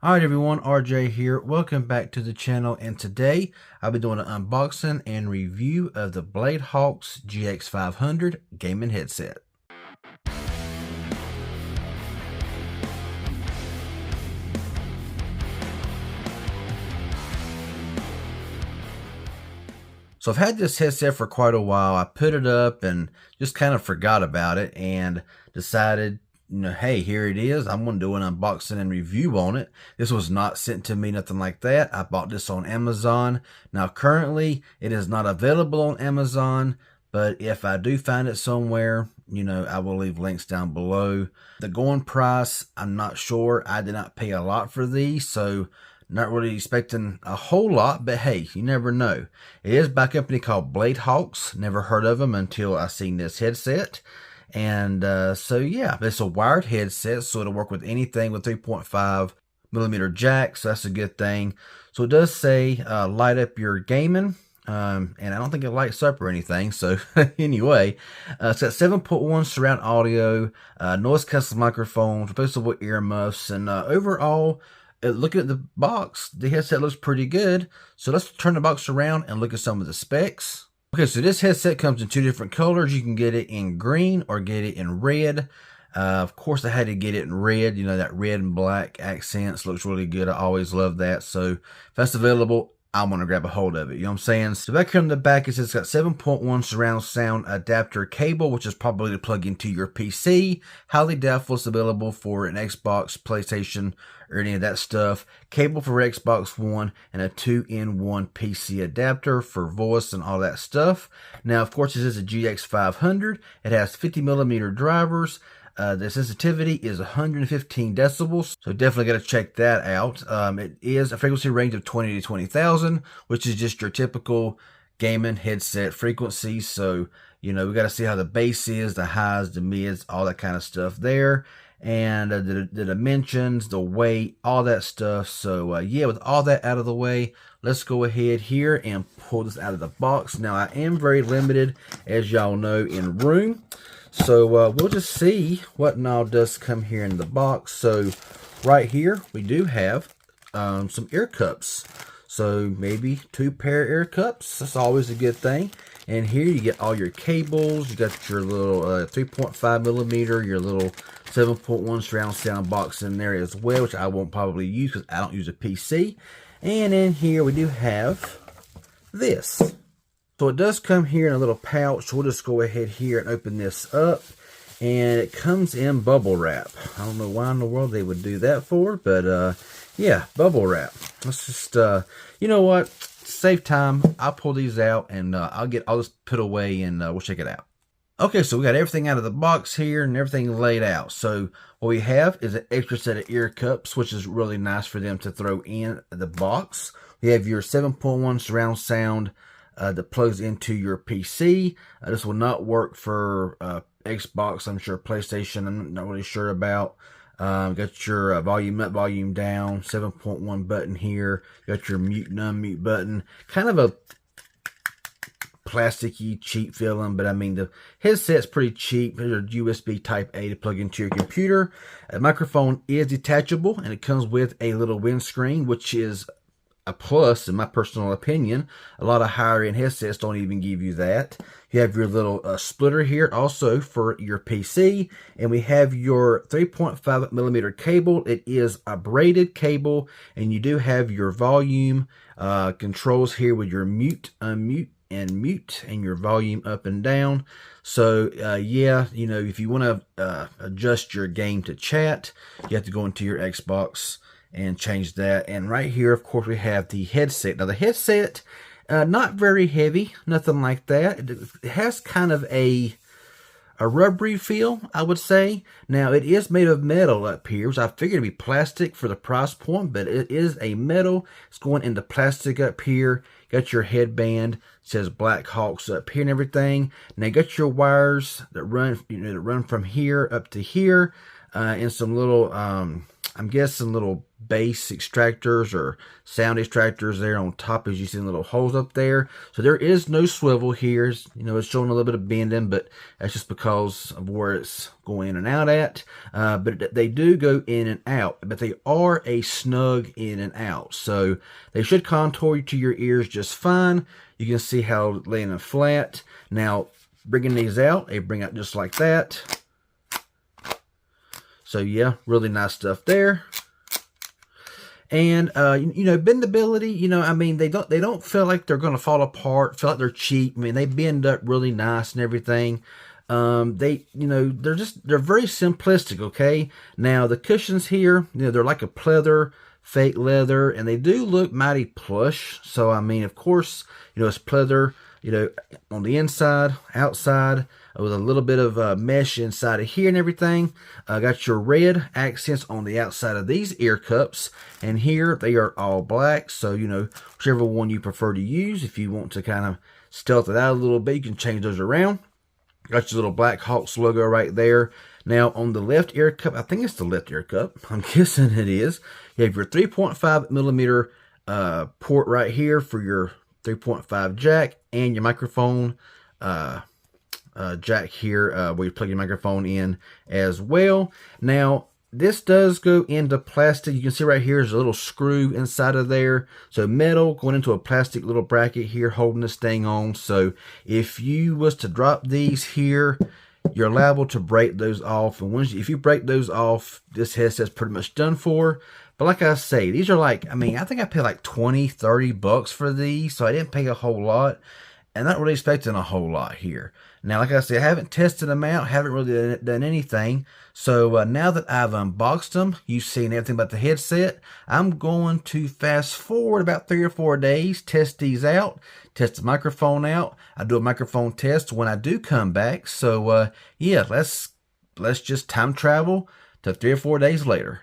Alright everyone, RJ here. Welcome back to the channel, and today I'll be doing an unboxing and review of the BladeHawks GX500 gaming headset. So I've had this headset for quite a while. I put it up and just kind of forgot about it and decided, hey, here it is. I'm going to do an unboxing and review on it. This was not sent to me, nothing like that. I bought this on Amazon. Now, currently, it is not available on Amazon, but if I do find it somewhere, I will leave links down below. The going price, I'm not sure. I did not pay a lot for these, so not really expecting a whole lot, but hey, you never know. It is by a company called BladeHawks. Never heard of them until I seen this headset. And so yeah, it's a wired headset, so it'll work with anything with 3.5 millimeter jack, so that's a good thing. So it does say light up your gaming, and I don't think it lights up or anything. So anyway, it's got 7.1 surround audio, noise cancellation microphones, replaceable earmuffs, and overall, looking at the box, the headset looks pretty good. So let's turn the box around and look at some of the specs. Okay, so this headset comes in two different colors. You can get it in green or get it in red. Of course, I had to get it in red. That red and black accents looks really good. I always love that. So if that's available, I'm going to grab a hold of it. You know what I'm saying? So back here on the back, it's got 7.1 surround sound adapter cable, which is probably to plug into your PC. Highly doubtful it's available for an Xbox, PlayStation, or any of that stuff. Cable for Xbox One, and a 2-in-1 PC adapter for voice and all that stuff. Now, of course, this is a GX500. It has 50mm drivers. The sensitivity is 115 decibels, so definitely got to check that out. It is a frequency range of 20 to 20,000, which is just your typical gaming headset frequency. So, we got to see how the bass is, the highs, the mids, all that kind of stuff there. And the dimensions, the weight, all that stuff. So, yeah, with all that out of the way, let's go ahead here and pull this out of the box. Now, I am very limited, as y'all know, in room. So we'll just see what all does come here in the box. So right here we do have some ear cups. So maybe 2 pair of ear cups. That's always a good thing. And here you get all your cables. You got your little 3.5 millimeter, your little 7.1 surround sound box in there as well, which I won't probably use because I don't use a PC. And in here we do have this. So it does come here in a little pouch. So we'll just go ahead here and open this up. And it comes in bubble wrap. I don't know why in the world they would do that for, but yeah, bubble wrap. Let's just, you know what? Save time. I'll pull these out and I'll just put away and we'll check it out. Okay, so we got everything out of the box here and everything laid out. So what we have is an extra set of ear cups, which is really nice for them to throw in the box. We have your 7.1 surround sound that plugs into your PC. This will not work for Xbox, I'm sure. PlayStation, I'm not really sure about. Got your volume up, volume down, 7.1 button here. Got your mute and unmute button. Kind of a plasticky, cheap feeling, but I mean, the headset's pretty cheap. There's a USB Type A to plug into your computer. The microphone is detachable, and it comes with a little windscreen, which is a plus in my personal opinion. A lot of higher end headsets don't even give you that. You have your little splitter here also for your PC, and we have your 3.5 millimeter cable. It is a braided cable, and you do have your volume controls here with your mute, unmute, and mute, and your volume up and down. So yeah, if you want to adjust your game to chat, you have to go into your Xbox and change that. And right here, of course, we have the headset. Now the headset, not very heavy, nothing like that. It has kind of a rubbery feel, I would say. Now it is made of metal up here, which I figured to be plastic for the price point, but it is a metal. It's going into plastic up here. Got your headband, it says BladeHawks up here and everything. Now you got your wires that run, that run from here up to here, and some little I'm guessing little bass extractors or sound extractors there on top, as you see little holes up there. So there is no swivel here. It's showing a little bit of bending, but that's just because of where it's going in and out at. But they do go in and out, but they are a snug in and out. So they should contour to your ears just fine. You can see how laying them flat. Now, bringing these out, they bring out just like that. So yeah, really nice stuff there. And bendability, I mean, they don't feel like they're gonna fall apart, feel like they're cheap. I mean, they bend up really nice and everything. They're very simplistic, okay? Now the cushions here, they're like a pleather, fake leather, and they do look mighty plush. So I mean, of course, it's pleather, on the inside, outside, with a little bit of mesh inside of here and everything. Got your red accents on the outside of these ear cups, and here they are all black. So whichever one you prefer to use. If you want to kind of stealth it out a little bit, you can change those around. Got your little Black Hawks logo right there. Now on the left ear cup, I think it's the left ear cup, I'm guessing it is, you have your 3.5 millimeter port right here for your 3.5 jack, and your microphone jack here where you plug your microphone in as well. Now this does go into plastic. You can see right here is a little screw inside of there. So metal going into a plastic little bracket here holding this thing on. So if you was to drop these here, you're liable to break those off. And if you break those off, this headset's pretty much done for. But like I say, these are like, I mean, I think I paid like 20, 30 bucks for these. So I didn't pay a whole lot. And not really expecting a whole lot here. Now, like I said, I haven't tested them out, haven't really done anything. So now that I've unboxed them, you've seen everything about the headset, I'm going to fast forward about 3 or 4 days, test these out, test the microphone out. I do a microphone test when I do come back. So yeah, let's just time travel to 3 or 4 days later.